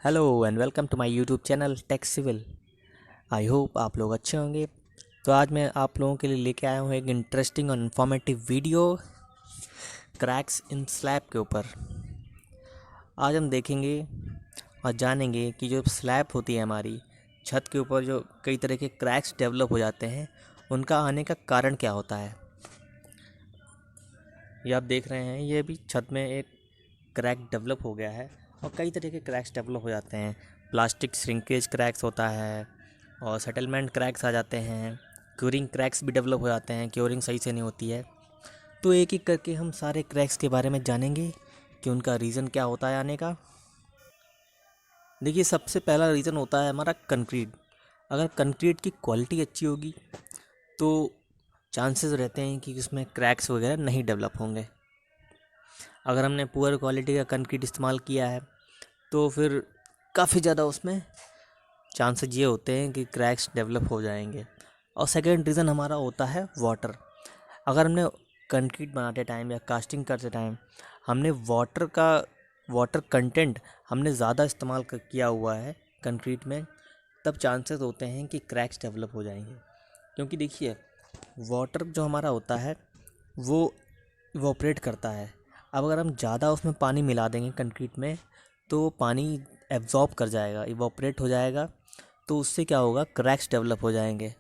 Hello and welcome to my YouTube channel Tech Civil. I hope आप लोग अच्छे होंगे। तो आज मैं आप लोगों के लिए लेके आया हूँ एक इंटरेस्टिंग और इन्फॉर्मेटिव वीडियो क्रैक्स इन स्लैब के ऊपर। आज हम देखेंगे और जानेंगे कि जो स्लैब होती है हमारी छत के ऊपर, जो कई तरह के क्रैक्स डेवलप हो जाते हैं, उनका आने का कारण क्या होता है। ये आप देख रहे हैं, ये भी छत में एक क्रैक डेवलप हो गया है और कई तरह के क्रैक्स डेवलप हो जाते हैं। प्लास्टिक श्रिंकेज क्रैक्स होता है और सेटलमेंट क्रैक्स आ जाते हैं। क्योरिंग क्रैक्स भी डेवलप हो जाते हैं, क्योरिंग सही से नहीं होती है। तो एक एक करके हम सारे क्रैक्स के बारे में जानेंगे कि उनका रीज़न क्या होता है आने का। देखिए, सबसे पहला रीज़न होता है हमारा कंक्रीट। अगर कंक्रीट की क्वालिटी अच्छी होगी तो चांसेस रहते हैं कि उसमें क्रैक्स वगैरह नहीं डेवलप होंगे। अगर हमने पुअर क्वालिटी का कंक्रीट इस्तेमाल किया है तो फिर काफ़ी ज़्यादा उसमें चांसेस ये होते हैं कि क्रैक्स डेवलप हो जाएंगे। और सेकंड रीज़न हमारा होता है वाटर। अगर हमने कंक्रीट बनाते टाइम या कास्टिंग करते टाइम हमने वाटर कंटेंट हमने ज़्यादा इस्तेमाल किया हुआ है कंक्रीट में, तब चांसेस होते हैं कि क्रैक्स डेवलप हो जाएंगे। क्योंकि देखिए, वाटर जो हमारा होता है वो इवोपरेट करता है। अब अगर हम ज़्यादा उसमें पानी मिला देंगे कंक्रीट में तो वो पानी एब्जॉर्ब कर जाएगा, इवोपरेट हो जाएगा, तो उससे क्या होगा, क्रैक्स डेवलप हो जाएंगे।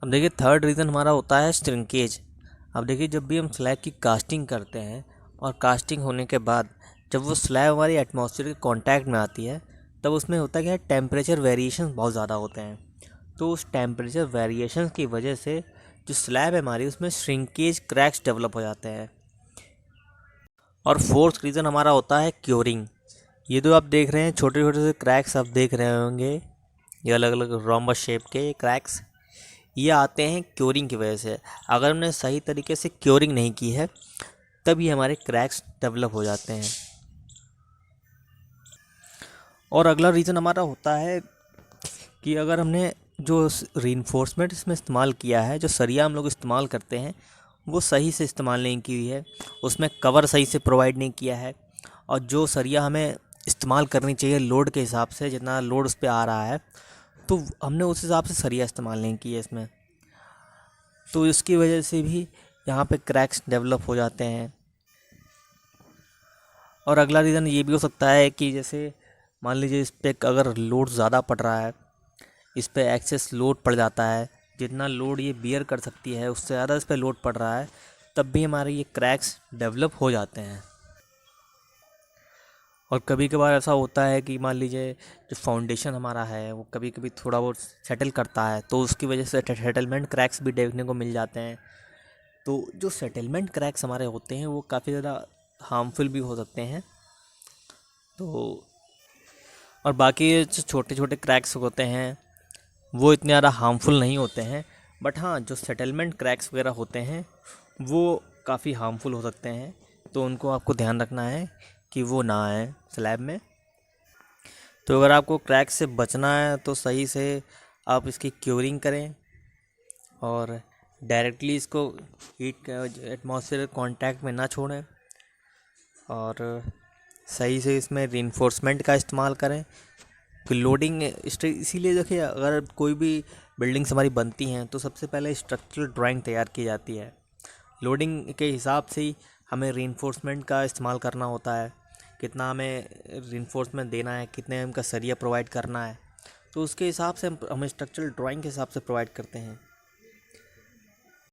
अब देखिए, थर्ड रीज़न हमारा होता है श्रिंकेज। अब देखिए, जब भी हम स्लैब की कास्टिंग करते हैं और कास्टिंग होने के बाद जब वो स्लैब हमारी एटमॉस्फेयर के कांटेक्ट में आती है, तब उसमें होता क्या है, टेम्परेचर वेरिएशन बहुत ज़्यादा होते हैं। तो उस टेम्परेचर वेरिएशन की वजह से जो स्लैब है हमारी, उसमें श्रिंकेज क्रैक्स डेवलप हो जाते हैं। और फोर्थ रीज़न हमारा होता है क्योरिंग। ये जो आप देख रहे हैं छोटे छोटे से क्रैक्स आप देख रहे होंगे, ये अलग अलग रोम्बस शेप के क्रैक्स, ये आते हैं क्योरिंग की वजह से। अगर हमने सही तरीके से क्योरिंग नहीं की है तब ये हमारे क्रैक्स डेवलप हो जाते हैं। और अगला रीज़न हमारा होता है कि अगर हमने जो रीइंफोर्समेंट इसमें इस्तेमाल किया है, जो सरिया हम लोग इस्तेमाल करते हैं, वो सही से इस्तेमाल नहीं की हुई है, उसमें कवर सही से प्रोवाइड नहीं किया है। और जो सरिया हमें इस्तेमाल करनी चाहिए लोड के हिसाब से, जितना लोड उस पर आ रहा है, तो हमने उस हिसाब से सरिया इस्तेमाल नहीं की है इसमें, तो इसकी वजह से भी यहाँ पे क्रैक्स डेवलप हो जाते हैं। और अगला रीज़न ये भी हो सकता है कि जैसे मान लीजिए इस पर अगर लोड ज़्यादा पड़ रहा है, इस पर एक्सेस लोड पड़ जाता है, जितना लोड ये बियर कर सकती है उससे ज़्यादा इस पर लोड पड़ रहा है, तब भी हमारे ये क्रैक्स डेवलप हो जाते हैं। और कभी कभार ऐसा होता है कि मान लीजिए जो फाउंडेशन हमारा है वो कभी कभी थोड़ा बहुत सेटल करता है, तो उसकी वजह से सेटलमेंट क्रैक्स भी देखने को मिल जाते हैं। तो जो सेटलमेंट क्रैक्स हमारे होते हैं वो काफ़ी ज़्यादा हार्मफुल भी हो सकते हैं। तो और बाकी जो छोटे छोटे क्रैक्स होते हैं वो इतने ज़्यादा हार्मफुल नहीं होते हैं, बट हाँ, जो सेटलमेंट क्रैक्स वगैरह होते हैं वो काफ़ी हार्मफुल हो सकते हैं। तो उनको आपको ध्यान रखना है कि वो ना आए स्लैब में। तो अगर आपको क्रैक्स से बचना है तो सही से आप इसकी क्योरिंग करें और डायरेक्टली इसको हीट एटमॉस्फेयर कांटेक्ट में ना छोड़ें, और सही से इसमें रीइंफोर्समेंट का इस्तेमाल करें कि लोडिंग इसीलिए देखिए, अगर कोई भी बिल्डिंग्स हमारी बनती हैं तो सबसे पहले स्ट्रक्चरल ड्राइंग तैयार की जाती है। लोडिंग के हिसाब से ही हमें रीइंफोर्समेंट का इस्तेमाल करना होता है, कितना हमें रीइंफोर्समेंट देना है, कितने हमका सरिया प्रोवाइड करना है, तो उसके हिसाब से हम स्ट्रक्चरल ड्राइंग के हिसाब से प्रोवाइड करते हैं।